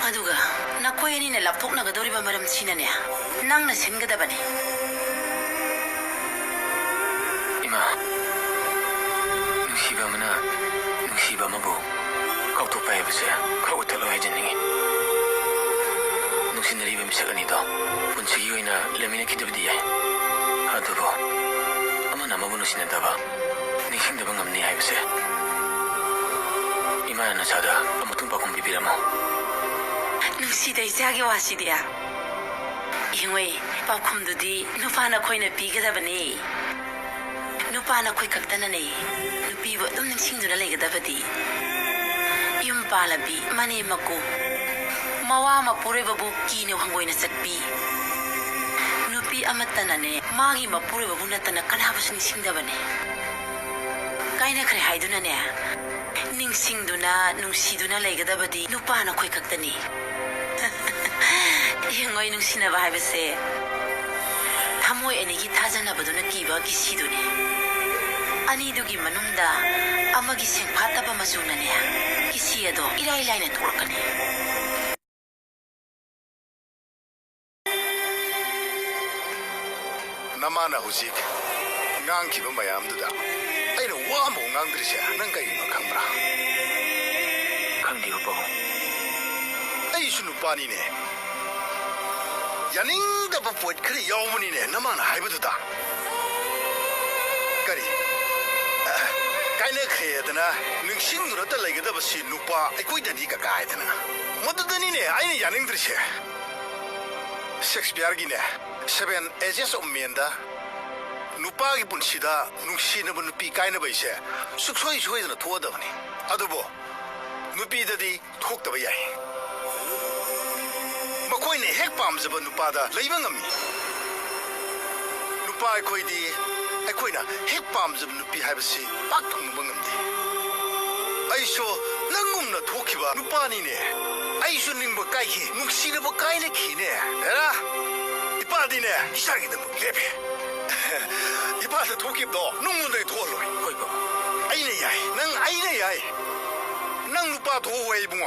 ꯑꯗꯨꯒ ꯅꯈꯣꯏ ꯑꯅꯤꯅ ꯂꯥꯞꯊꯣꯛꯅꯒꯗꯧꯔꯤꯕ ꯃꯔꯝꯁꯤꯅꯅꯦ ꯅꯪꯅ ꯁꯤꯟꯒꯗꯕꯅꯤ 이마 누시바 아마나 누시바 아마부 ꯀꯥꯎꯊꯣꯛꯄ ꯍꯥꯏꯕꯁꯦ ꯈꯔ ꯎꯠꯊꯠꯂꯣ ꯍꯥꯏꯖꯅꯤꯡꯉꯤ ꯅꯨꯡꯁꯤꯅꯔꯤꯕ ꯃꯤꯁꯛ ꯑꯅꯤꯗꯣ ꯄꯨꯟꯁꯤꯒꯤ ꯑꯣꯏꯅ ꯂꯩꯃꯤꯟꯅꯈꯤꯗꯕꯗꯤ ꯌꯥꯏ ꯑꯗꯨꯕꯨ ꯑꯃꯅ ꯑꯃꯕꯨ ꯅꯨꯡꯁꯤꯅꯗꯕ ꯅꯤꯡꯁꯤꯡꯗꯕ ꯉꯝꯅꯤ ꯍꯥꯏꯕꯁꯦ 이마야 ꯅꯆꯥꯗ ꯑꯃꯨꯛꯇꯪ ꯄꯥꯎꯈꯨꯝ ꯄꯤꯕꯤꯔꯝꯃꯣ ꯅꯨꯡꯁꯤꯗ ꯏꯆꯥꯒꯤ ꯋꯥꯁꯤꯗꯤ ꯏꯉꯣꯏ ꯄꯥꯎꯈꯨꯝꯗꯨꯗꯤ ꯅꯨꯄꯥꯅ ꯑꯩꯈꯣꯏꯅ ꯄꯤꯒꯗꯕꯅꯤ ꯅꯨꯄꯥꯅ ꯑꯩꯈꯣꯏ ꯈꯛꯇꯅꯅꯦ ꯅꯨꯄꯤꯕꯨ ꯑꯗꯨꯝ ꯅꯤꯡꯁꯤꯡꯗꯨꯅ ꯂꯩꯒꯗꯕꯗꯤ ꯌꯨꯝ ꯄꯥꯜꯂꯕꯤ ꯃꯅꯦ ꯃꯀꯨ ꯃꯋꯥ ꯃꯄꯨꯔꯣꯏꯕꯕꯨ ꯀꯤꯅ ꯍꯪꯒꯣꯏꯅ ꯆꯠꯄꯤ ꯅꯨꯄꯤ ꯑꯃꯠꯇꯅꯅꯦ ꯃꯥꯒꯤ ꯃꯄꯨꯔꯣꯏꯕꯕꯨ ꯅꯠꯇꯅ ꯀꯅꯥꯕꯨꯁꯨ ꯅꯤꯡꯁꯤꯡꯗꯕꯅꯦ ꯀꯥꯏꯅꯈ꯭ꯔꯦ ꯍꯥꯏꯗꯨꯅꯅꯦ ꯅꯤꯡꯁꯤꯡꯗꯨꯅ ꯅꯨꯡꯁꯤꯗꯨꯅ ꯂꯩꯒꯗꯕꯗꯤ ꯅꯨꯄꯥꯅ ꯑꯩꯈꯣꯏ ꯈꯛꯇꯅꯤ ꯌꯦꯡꯉꯣꯏ ꯅꯨꯡꯁꯤꯅꯕ ꯍꯥꯏꯕꯁꯦ ꯊꯃꯣꯏ ꯑꯅꯤꯒꯤ ꯊꯥꯖꯅꯕꯗꯨꯅ ꯀꯤꯕ ꯀꯤꯁꯤꯗꯨꯅꯤ ꯑꯅꯤꯗꯨꯒꯤ ꯃꯅꯨꯡꯗ ꯑꯃꯒꯤ ꯁꯦꯡꯐꯥꯠꯇꯕ ꯃꯆꯨꯅꯅꯦ ꯀꯤꯁꯤ ꯑꯗꯣ 이라이 ꯂꯥꯏꯅ ꯊꯣꯛꯂꯛꯀꯅꯤ ꯅꯃꯥꯅ ꯍꯧꯖꯤꯛ ꯉꯥꯡꯈꯤꯕ ꯃꯌꯥꯝꯗꯨꯗ ꯑꯩꯅ ꯋꯥ ꯑꯃ ꯉꯥꯡꯗ꯭ꯔꯤꯁꯦ ꯅꯪ ꯀꯩꯒꯤꯅꯣ ꯈꯪꯕ꯭ꯔꯥ ꯈꯪꯗꯦ ꯄꯥꯕꯨꯡ ꯑꯩꯁꯨ ꯅꯨꯄꯥꯅꯤꯅꯦ ꯌꯥꯅꯤꯡꯗꯕ ꯄꯣꯠ ꯈꯔ ꯌꯥꯎꯕꯅꯤꯅꯦ ꯅꯃꯥꯅ ꯍꯥꯏꯕꯗꯨꯗ ꯀꯔꯤ ꯀꯥꯏꯅꯈ꯭ꯔꯦꯗꯅ ꯅꯤꯡꯁꯤꯡꯗꯨꯅꯇ ꯂꯩꯒꯗꯕꯁꯤ ꯅꯨꯄꯥ ꯑꯩꯈꯣꯏꯗꯅꯤ ꯀꯀꯥ ꯍꯥꯏꯗꯅ ꯃꯗꯨꯗꯅꯤꯅꯦ ꯑꯩꯅ ꯌꯥꯅꯤꯡꯗ꯭ꯔꯤꯁꯦ 셰ꯛꯁꯄꯤꯌꯔꯒꯤꯅꯦ 7 Ages of Menꯗ ꯅꯨꯄꯥꯒꯤ ꯄꯨꯟꯁꯤꯗ ꯅꯨꯡꯁꯤꯅꯕ ꯅꯨꯄꯤ ꯀꯥꯏꯅꯕꯩꯁꯦ ꯁꯨꯛꯁꯣꯏ ꯁꯣꯏꯗꯅ ꯊꯣꯛꯑꯗꯕꯅꯤ ꯑꯗꯨꯕꯨ ꯅꯨꯄꯤꯗꯗꯤ ꯊꯣꯛꯇꯕ ꯌꯥꯏ ꯃꯈꯣꯏꯅ ꯍꯦꯛ ꯄꯥꯝꯖꯕ ꯅꯨꯄꯥꯗ ꯂꯩꯕ ꯉꯝꯃꯤ ꯅꯨꯄꯥ ꯑꯩꯈꯣꯏꯗꯤ ꯑꯩꯈꯣꯏꯅ ꯍꯦꯛ ꯄꯥꯝꯖꯕ ꯅꯨꯄꯤ ꯍꯥꯏꯕꯁꯤ ꯄꯥꯛ ꯐꯪꯕ ꯉꯝꯗꯦ ꯑꯩꯁꯨ ꯅꯪꯒꯨꯝꯅ ꯊꯣꯛꯈꯤꯕ ꯅꯨꯄꯥꯅꯤꯅꯦ ꯑꯩꯁꯨ ꯅꯤꯡꯕ ꯀꯥꯏꯈꯤ ꯅꯨꯡꯁꯤꯅꯕ ꯀꯥꯏꯅꯈꯤꯅꯦ 에라 이빠디네 이상이든 레베 이빠한테 도끼도 농문들이 도얼로이 ꯍꯣꯏ ꯄꯥꯕꯨꯡ 아이네 야이 능 아이네 야이 능 누빠 도웨이 붕어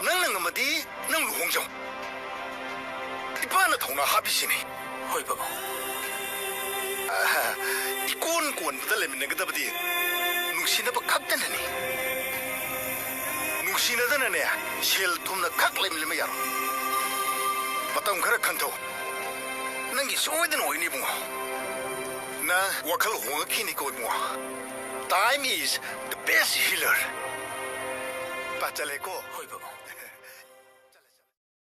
능능 엄마디 능 루홍정 이빠는 통나 합이시니 ꯍꯣꯏ ꯄꯥꯕꯨꯡ 이꼰꼰부터 레미네그다버디 눅시나버 각다나니 눅시나다나네 셀tum나 각 레밀레메 야로 마땅 그래 칸토 ನಂಗೆ ಸೋದನ ಒಯ್ನಿ bunga na wakal hunga kini ko bunga time is the best healer patale ko ꯍꯣꯏ ꯄꯥꯕꯨꯡ